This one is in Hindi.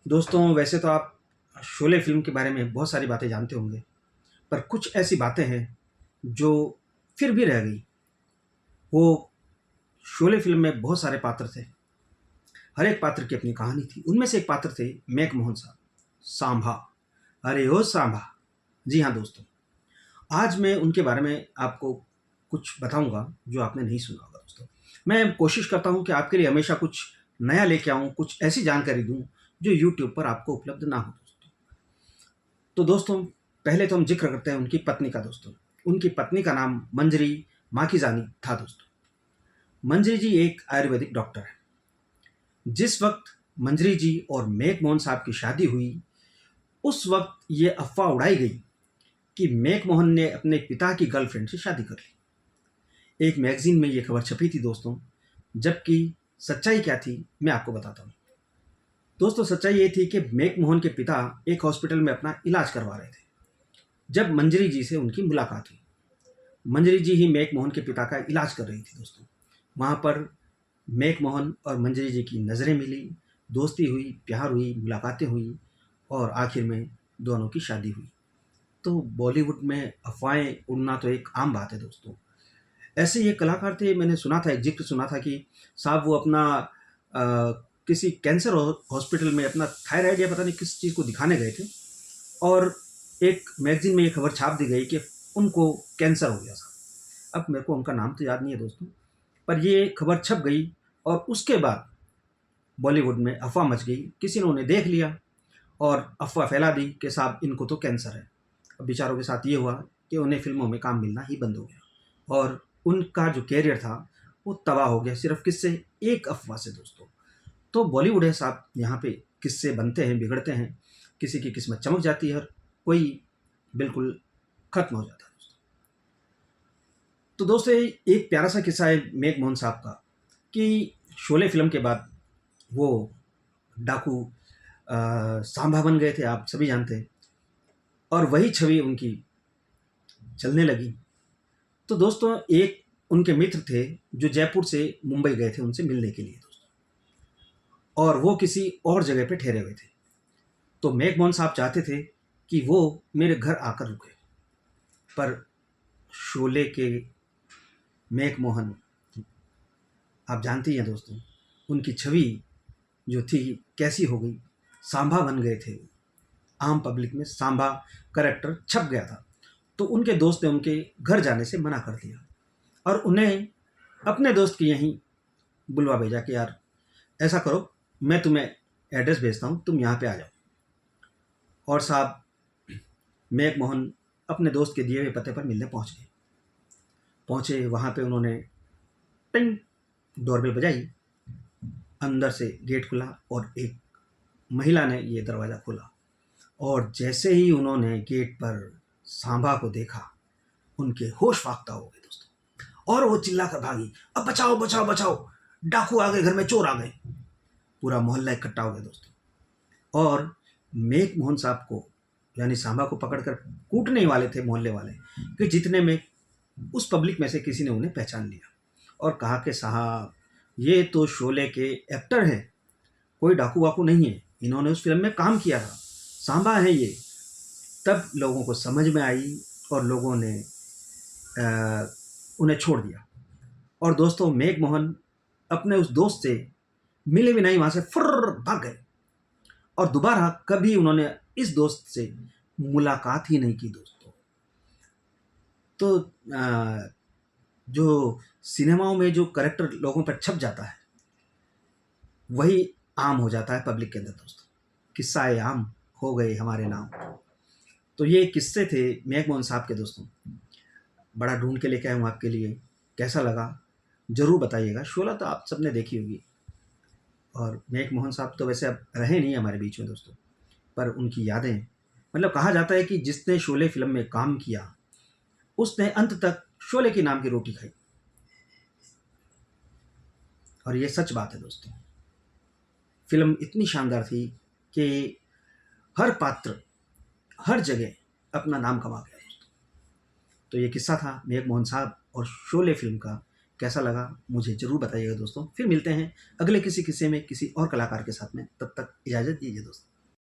दोस्तों, वैसे तो आप शोले फ़िल्म के बारे में बहुत सारी बातें जानते होंगे, पर कुछ ऐसी बातें हैं जो फिर भी रह गई। वो शोले फ़िल्म में बहुत सारे पात्र थे, हर एक पात्र की अपनी कहानी थी। उनमें से एक पात्र थे मेक मोहन साहब, सांभा। अरे ओ सांभा! जी हाँ दोस्तों, आज मैं उनके बारे में आपको कुछ बताऊँगा जो आपने नहीं सुना होगा दोस्तों। मैं कोशिश करता हूँ कि आपके लिए हमेशा कुछ नया लेके आऊँ, कुछ ऐसी जानकारी दूँ जो यूट्यूब पर आपको उपलब्ध ना हो दोस्तों। तो दोस्तों, पहले तो हम ज़िक्र करते हैं उनकी पत्नी का दोस्तों। उनकी पत्नी का नाम मंजरी माखीजानी था दोस्तों। मंजरी जी एक आयुर्वेदिक डॉक्टर हैं। जिस वक़्त मंजरी जी और मेक मोहन साहब की शादी हुई, उस वक़्त ये अफ़वाह उड़ाई गई कि मेक मोहन ने अपने पिता की गर्लफ्रेंड से शादी कर ली। एक मैगज़ीन में ये खबर छपी थी दोस्तों, जबकि सच्चाई क्या थी, मैं आपको बताता हूँ। दोस्तों, सच्चाई ये थी कि मेक मोहन के पिता एक हॉस्पिटल में अपना इलाज करवा रहे थे, जब मंजरी जी से उनकी मुलाकात हुई। मंजरी जी ही मेक मोहन के पिता का इलाज कर रही थी दोस्तों। वहाँ पर मेक मोहन और मंजरी जी की नज़रें मिली, दोस्ती हुई, प्यार हुई, मुलाकातें हुई और आखिर में दोनों की शादी हुई। तो बॉलीवुड में अफ़वाहें उड़ना तो एक आम बात है दोस्तों। ऐसे ये कलाकार थे, मैंने सुना था, एक ज़िक्र सुना था कि साहब वो अपना किसी कैंसर हॉस्पिटल में अपना थायराइड या पता नहीं किस चीज़ को दिखाने गए थे और एक मैगज़ीन में ये खबर छाप दी गई कि उनको कैंसर हो गया साहब। अब मेरे को उनका नाम तो याद नहीं है दोस्तों, पर ये खबर छप गई और उसके बाद बॉलीवुड में अफ़वाह मच गई। किसी ने उन्हें देख लिया और अफ़वाह फैला दी कि साहब इनको तो कैंसर है। अब बेचारों के साथ ये हुआ कि उन्हें फ़िल्मों में काम मिलना ही बंद हो गया और उनका जो कैरियर था वो तबाह हो गया, सिर्फ़ किससे? एक अफ़वाह से दोस्तों। तो बॉलीवुड है साहब, यहाँ पे किस्से बनते हैं, बिगड़ते हैं, किसी की किस्मत चमक जाती है और कोई बिल्कुल ख़त्म हो जाता है दोस्तों। तो दोस्तों, एक प्यारा सा किस्सा है मेक मोहन साहब का कि शोले फ़िल्म के बाद वो डाकू सांभा बन गए थे, आप सभी जानते हैं, और वही छवि उनकी चलने लगी। तो दोस्तों, एक उनके मित्र थे जो जयपुर से मुंबई गए थे उनसे मिलने के लिए दोस्तों, और वो किसी और जगह पे ठहरे हुए थे। तो मेक मोहन साहब चाहते थे कि वो मेरे घर आकर रुके, पर शोले के मेक मोहन, आप जानते ही हैं दोस्तों, उनकी छवि जो थी कैसी हो गई, सांभा बन गए थे। आम पब्लिक में सांभा करैक्टर छप गया था। तो उनके दोस्त ने उनके घर जाने से मना कर दिया और उन्हें अपने दोस्त की यहीं बुलवा भेजा कि यार ऐसा करो, मैं तुम्हें एड्रेस भेजता हूँ, तुम यहाँ पे आ जाओ। और साहब मेक मोहन अपने दोस्त के दिए हुए पते पर मिलने पहुँच गए। पहुँचे, वहाँ पे उन्होंने टिंग डोरबेल बजाई, अंदर से गेट खुला और एक महिला ने ये दरवाज़ा खोला और जैसे ही उन्होंने गेट पर सांभा को देखा, उनके होश फाख्ता हो गए दोस्तों और वो चिल्ला कर भागी, अब बचाओ बचाओ बचाओ, डाकू आ गए, घर में चोर आ गए। पूरा मोहल्ला इकट्ठा हो गया दोस्तों और मेक मोहन साहब को यानी सांभा को पकड़कर कूटने ही वाले थे मोहल्ले वाले कि जितने में उस पब्लिक में से किसी ने उन्हें पहचान लिया और कहा कि साहब ये तो शोले के एक्टर हैं, कोई डाकू वाकू नहीं है, इन्होंने उस फिल्म में काम किया था, सांभा है ये। तब लोगों को समझ में आई और लोगों ने उन्हें छोड़ दिया। और दोस्तों, मेक मोहन अपने उस दोस्त से मिले भी नहीं, वहाँ से फुर्र भाग गए और दोबारा कभी उन्होंने इस दोस्त से मुलाकात ही नहीं की दोस्तों। तो जो सिनेमाओं में जो करैक्टर लोगों पर छप जाता है वही आम हो जाता है पब्लिक के अंदर दोस्तों। किस्सा है आम हो गए हमारे नाम। तो ये किस्से थे मेक मोहन साहब के दोस्तों, बड़ा ढूंढ के लेके आया हूँ आपके लिए। कैसा लगा ज़रूर बताइएगा। शोला तो आप सबने देखी होगी और मेक मोहन साहब तो वैसे अब रहे नहीं हमारे बीच में दोस्तों, पर उनकी यादें, मतलब कहा जाता है कि जिसने शोले फिल्म में काम किया उसने अंत तक शोले के नाम की रोटी खाई, और ये सच बात है दोस्तों। फिल्म इतनी शानदार थी कि हर पात्र हर जगह अपना नाम कमा गया दोस्तों। तो ये किस्सा था मेक मोहन साहब और शोले फिल्म का। कैसा लगा मुझे ज़रूर बताइएगा दोस्तों। फिर मिलते हैं अगले किसी किस्से में किसी और कलाकार के साथ में। तब तक इजाज़त दीजिए दोस्तों।